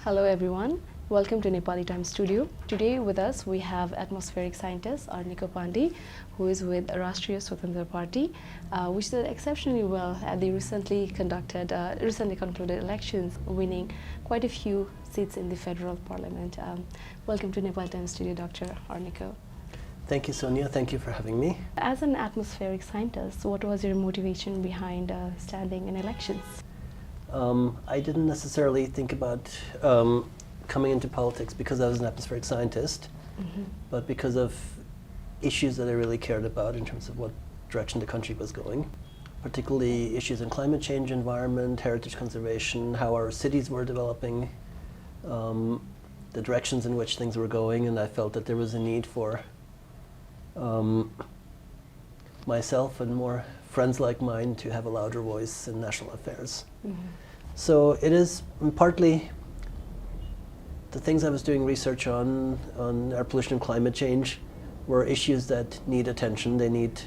Hello everyone, welcome to Nepali Times Studio. Today with us we have atmospheric scientist Arnico Panday, who is with Rastriya Swatantra Party, which did exceptionally well at the recently concluded elections, winning quite a few seats in the federal parliament. Welcome to Nepali Times Studio, Dr. Arnico. Thank you, Sonia. Thank you for having me. As an atmospheric scientist, what was your motivation behind standing in elections? I didn't necessarily think about coming into politics because I was an atmospheric scientist, but because of issues that I really cared about in terms of what direction the country was going, particularly issues in climate change, environment, heritage conservation, how our cities were developing, the directions in which things were going, and I felt that there was a need for myself and more friends like mine to have a louder voice in national affairs. So it is partly the things I was doing research on air pollution and climate change were issues that need attention. They need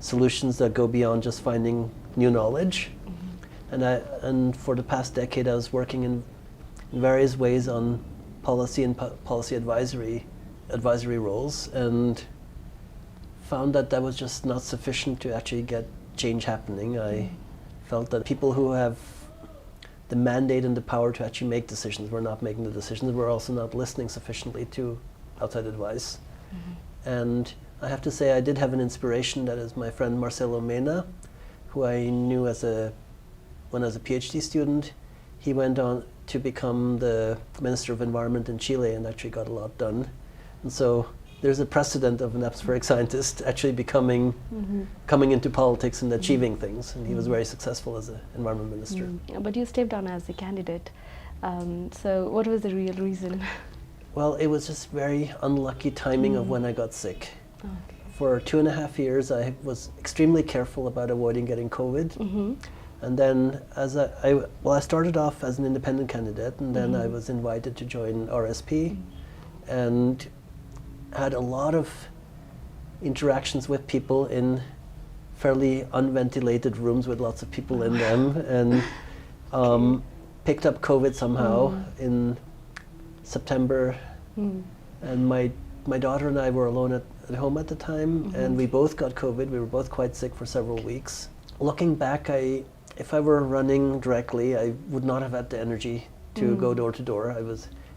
solutions that go beyond just finding new knowledge. And for the past decade I was working in various ways on policy and policy advisory roles, and found that was just not sufficient to actually get change happening. I felt that people who have the mandate and the power to actually make decisions were not making the decisions. We're also not listening sufficiently to outside advice. And I have to say I did have an inspiration, that is my friend Marcelo Mena, who I knew when I was a PhD student. He went on to become the Minister of Environment in Chile and actually got a lot done. And so there's a precedent of an atmospheric scientist actually coming into politics and achieving things, and he was very successful as an environment minister. But you stepped down as a candidate, so what was the real reason? Well, it was just very unlucky timing of when I got sick. Okay. For 2.5 years I was extremely careful about avoiding getting COVID. And then I started off as an independent candidate, and then I was invited to join RSP and had a lot of interactions with people in fairly unventilated rooms with lots of people in them, and picked up COVID somehow in September. And my daughter and I were alone at home at the time, and we both got COVID. We were both quite sick for several weeks. Looking back, if I were running directly, I would not have had the energy to go door to door.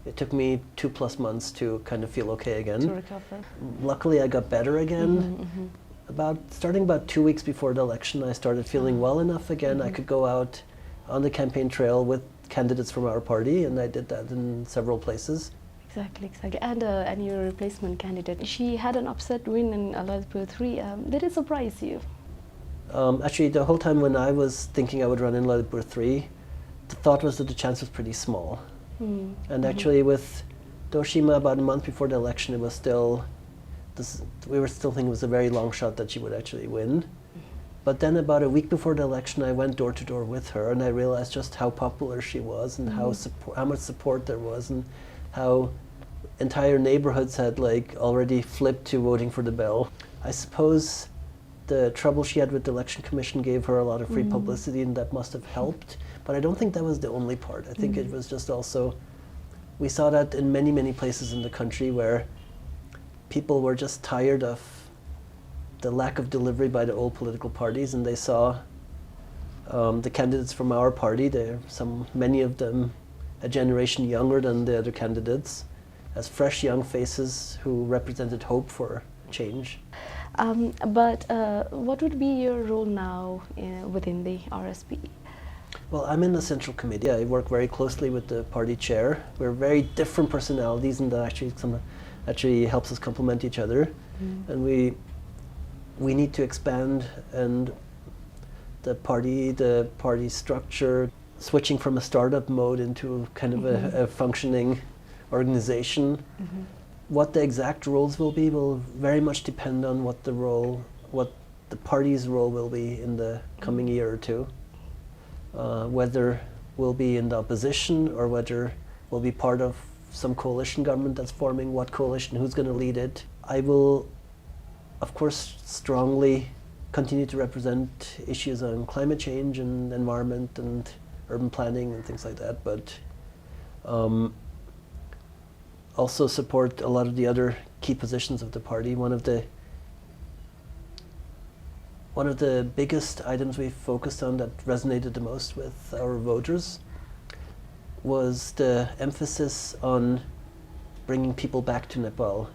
It took me 2+ months to kind of feel okay again. To recover. Luckily I got better again. Starting about 2 weeks before the election, I started feeling well enough again. I could go out on the campaign trail with candidates from our party, and I did that in several places. Exactly. And your replacement candidate, she had an upset win in Lalitpur 3. Did it surprise you? Actually, the whole time when I was thinking I would run in Lalitpur 3, the thought was that the chance was pretty small. And actually with Toshima, about a month before the election, we were still thinking it was a very long shot that she would actually win. But then about a week before the election, I went door to door with her, and I realized just how popular she was, and how much support there was, and how entire neighborhoods had already flipped to voting for the Bell. I suppose the trouble she had with the election commission gave her a lot of free publicity, and that must have helped. But I don't think that was the only part. I think it was just also, we saw that in many, many places in the country where people were just tired of the lack of delivery by the old political parties, and they saw the candidates from our party, many of them a generation younger than the other candidates, as fresh young faces who represented hope for change. But what would be your role now within the RSP? Well, I'm in the Central Committee. I work very closely with the party chair. We're very different personalities, and that actually helps us complement each other. And we need to expand, and the party structure, switching from a startup mode into kind of a functioning organization. What the exact roles will be will very much depend on what the party's role will be in the coming year or two. Whether we'll be in the opposition or whether we'll be part of some coalition government that's forming, what coalition, who's going to lead it. I will, of course, strongly continue to represent issues on climate change and environment and urban planning and things like that, but Also support a lot of the other key positions of the party. One of the biggest items we focused on that resonated the most with our voters was the emphasis on bringing people back to Nepal.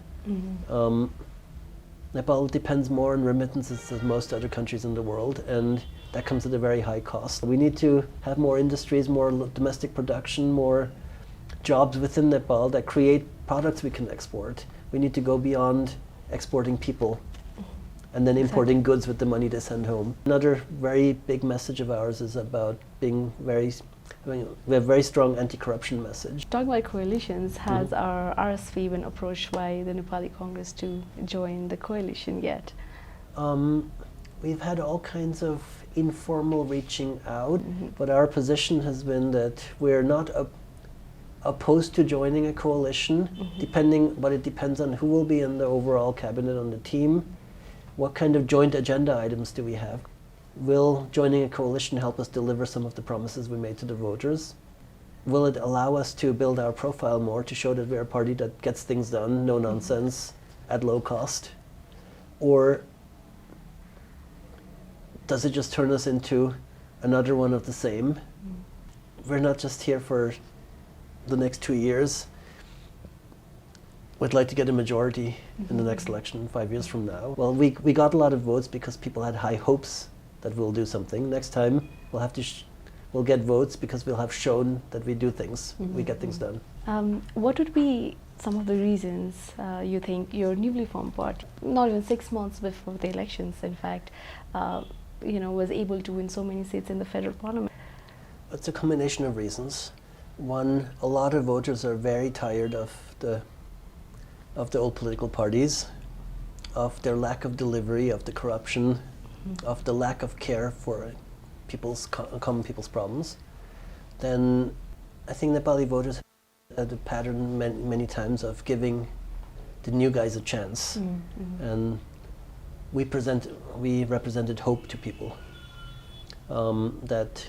Nepal depends more on remittances than most other countries in the world, and that comes at a very high cost. We need to have more industries, more domestic production, more jobs within Nepal that create products we can export. We need to go beyond exporting people and then importing goods with the money they send home. Another very big message of ours is about being we have a very strong anti-corruption message. Talking about coalitions, has our RSP been approached by the Nepali Congress to join the coalition yet? We've had all kinds of informal reaching out, but our position has been that we're not opposed to joining a coalition, but it depends on who will be in the overall cabinet on the team. What kind of joint agenda items do we have? Will joining a coalition help us deliver some of the promises we made to the voters? Will it allow us to build our profile more to show that we're a party that gets things done, no nonsense, at low cost? Or does it just turn us into another one of the same? We're not just here for the next 2 years. We'd like to get a majority in the next election 5 years from now. Well, we got a lot of votes because people had high hopes that we'll do something. Next time we'll have to we'll get votes because we'll have shown that we do things, we get things done. What would be some of the reasons you think your newly formed party, not even 6 months before the elections, in fact, was able to win so many seats in the federal parliament? It's a combination of reasons. One, a lot of voters are very tired of the old political parties, of their lack of delivery, of the corruption, of the lack of care for common people's problems. Then I think Nepali voters had a pattern many times of giving the new guys a chance. And we represented hope to people, that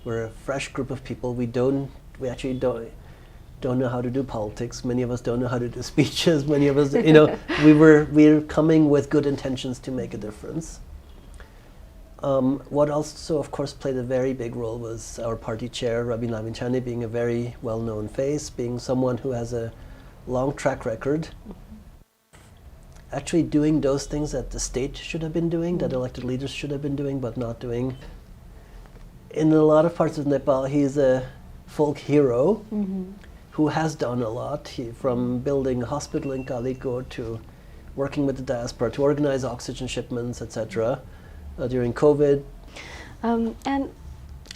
we're a fresh group of people. We actually don't know how to do politics. Many of us don't know how to do speeches. Many of us, we're coming with good intentions to make a difference. What also, of course, played a very big role was our party chair, Rabi Laminchane, being a very well-known face, being someone who has a long track record, actually doing those things that the state should have been doing, that elected leaders should have been doing, but not doing. In a lot of parts of Nepal, he's a folk hero who has done a lot, from building a hospital in Kaliko to working with the diaspora to organize oxygen shipments, etc. During COVID. And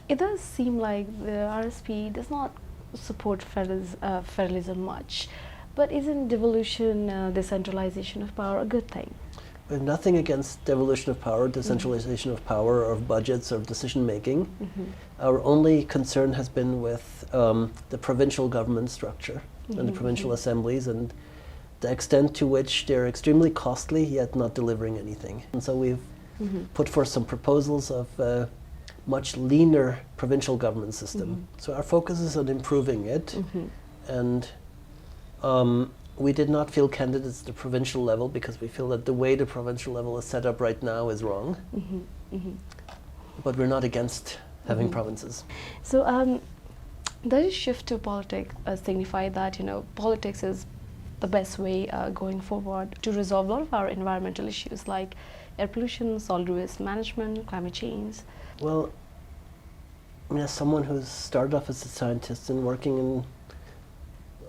it does seem like the RSP does not support federalism much, but isn't devolution, decentralization of power a good thing? We have nothing against devolution of power, decentralization of power, or budgets, or decision making. Our only concern has been with the provincial government structure and the provincial assemblies, and the extent to which they're extremely costly yet not delivering anything. And so we've put forth some proposals of a much leaner provincial government system. So our focus is on improving it, and we did not field candidates at the provincial level because we feel that the way the provincial level is set up right now is wrong. But we're not against having provinces. So does a shift to politics signify that politics is the best way going forward to resolve a lot of our environmental issues like air pollution, solid waste management, climate change? Well, as someone who's started off as a scientist and working in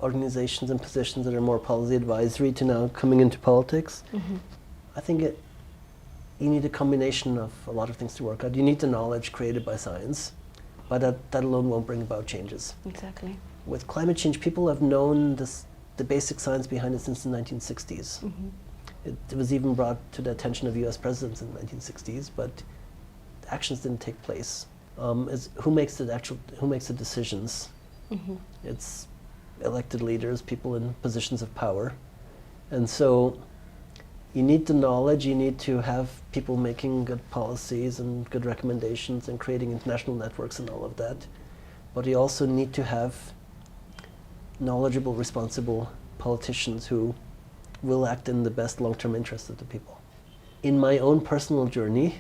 organizations and positions that are more policy advisory to now coming into politics, I think you need a combination of a lot of things to work out. You need the knowledge created by science, but that alone won't bring about changes. Exactly. With climate change, people have known the basic science behind it since the 1960s. It was even brought to the attention of US presidents in the 1960s, but actions didn't take place. Who makes the decisions? It's elected leaders, people in positions of power. And so you need the knowledge, you need to have people making good policies and good recommendations and creating international networks and all of that. But you also need to have knowledgeable, responsible politicians who will act in the best long-term interest of the people. In my own personal journey,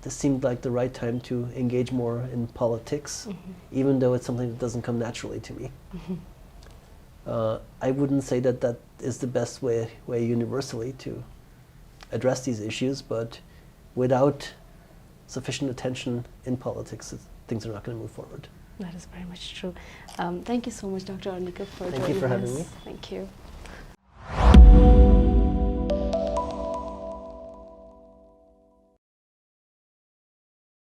this seemed like the right time to engage more in politics, even though it's something that doesn't come naturally to me. I wouldn't say that that is the best way universally to address these issues, but without sufficient attention in politics, things are not going to move forward. That is very much true. Thank you so much, Dr. Arnico, for Thank you for having me. Thank you.